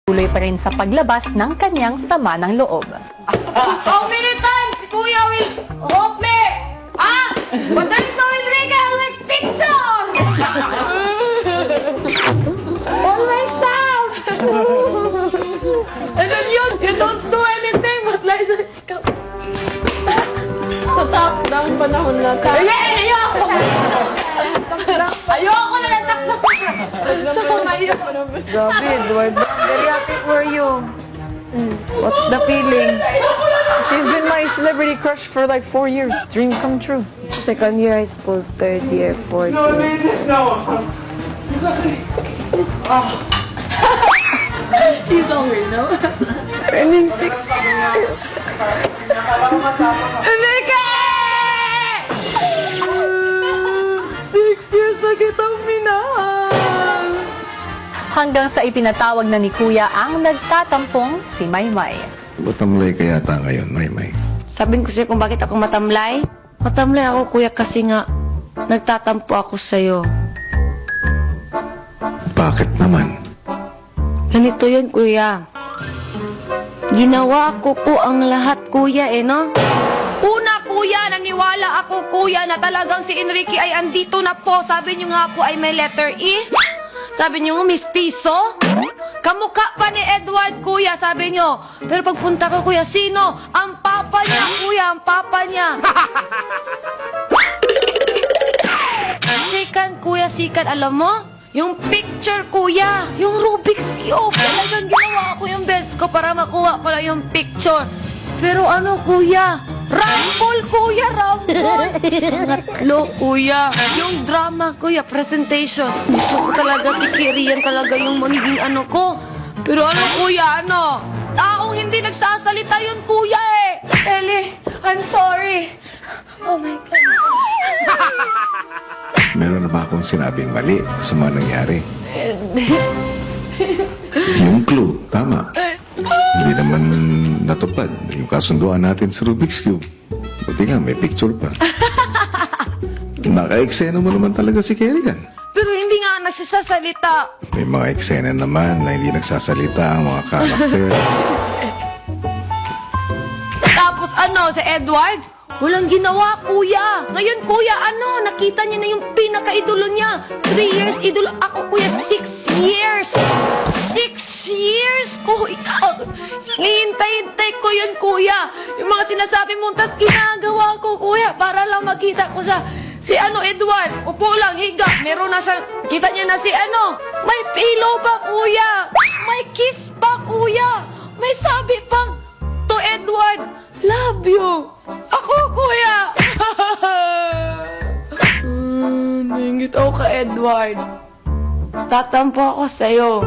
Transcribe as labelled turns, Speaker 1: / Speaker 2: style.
Speaker 1: Tuloy pa rin sa paglabas ng kanyang sama ng loob.
Speaker 2: How many times Kuya will hope me? Ah? But then so Enrique with picture! Always down! And then you don't do anything but like sa top-down panahon na tayo. Ayoko! Ayoko na natakot! Sa kumayo.
Speaker 3: Grabe, Edward. Very happy for you. What's the feeling?
Speaker 4: She's been my celebrity crush for like 4 years. Dream come true.
Speaker 3: Second year high school, third year, fourth
Speaker 5: No,
Speaker 3: year.
Speaker 5: leave this now.
Speaker 2: She's hungry, no?
Speaker 4: Turning 6 years.
Speaker 2: Enrique! 6 years na kitang minahal.
Speaker 1: Hanggang sa itinatawag na ni Kuya ang nagtatampong si Maymay.
Speaker 6: Matamlay ka yata ngayon, Maymay.
Speaker 3: Sabihin ko sa'yo kung bakit ako matamlay. Matamlay ako, kuya, kasi nga nagtatampo ako sa'yo.
Speaker 6: Bakit naman?
Speaker 3: Ganito yun, kuya. Ginawa ko po ang lahat, kuya, no?
Speaker 2: Una, kuya, naniwala ako, kuya, na talagang si Enrique ay andito na po. Sabi niyo nga po ay may letter E. Sabi niyo, mistiso. Kamukha pa ni Edward, kuya, sabi niyo. Pero pagpunta ko, kuya, sino? Ang papa niya, kuya, ang papa niya. Sikan, kuya, sikan, alam mo? Yung picture, kuya. Yung Rubik's Cube. Talagang ginawa ko yung best ko para makuha pala yung picture. Pero ano, kuya? Rumble, kuya, rumble. Pangatlo, kuya. Yung drama, kuya, presentation. Gusto ko talaga si Kirian talaga yung magiging ano ko. Pero ano, kuya, ano? Taong hindi nagsasalita yun, kuya, eh. Ellie, I'm sorry. Oh my God.
Speaker 6: Meron na ba akong sinabing mali sa mga nangyari? Yung clue, tama. Hindi naman natupad yung kasunduan natin sa Rubik's Cube. Buti nga, may picture pa. Naka-eksena mo naman talaga si Kerrigan.
Speaker 2: Pero hindi nga nagsasalita.
Speaker 6: May mga eksena naman na hindi nagsasalita ang mga karakter.
Speaker 2: Tapos ano, si Edward? Walang ginawa, kuya. Ngayon, kuya, ano? Nakita niya na yung pinaka-idolo niya. 3 years, idolo. Ako, kuya, 6 years. 6 years, kuya. Hintay-hintay ko yun, kuya. Yung mga sinasabi mo, tas ginagawa ko, kuya, para lang makita ko sa... Si ano, Edward, upo lang, higa. Meron na siya, kita niya na si ano. May pillow pa, kuya. May kiss pa, kuya. May sabi pang, to Edward, love you. Ako, kuya. Ningit ako ka, Edward.
Speaker 3: Tatampo ako sa'yo.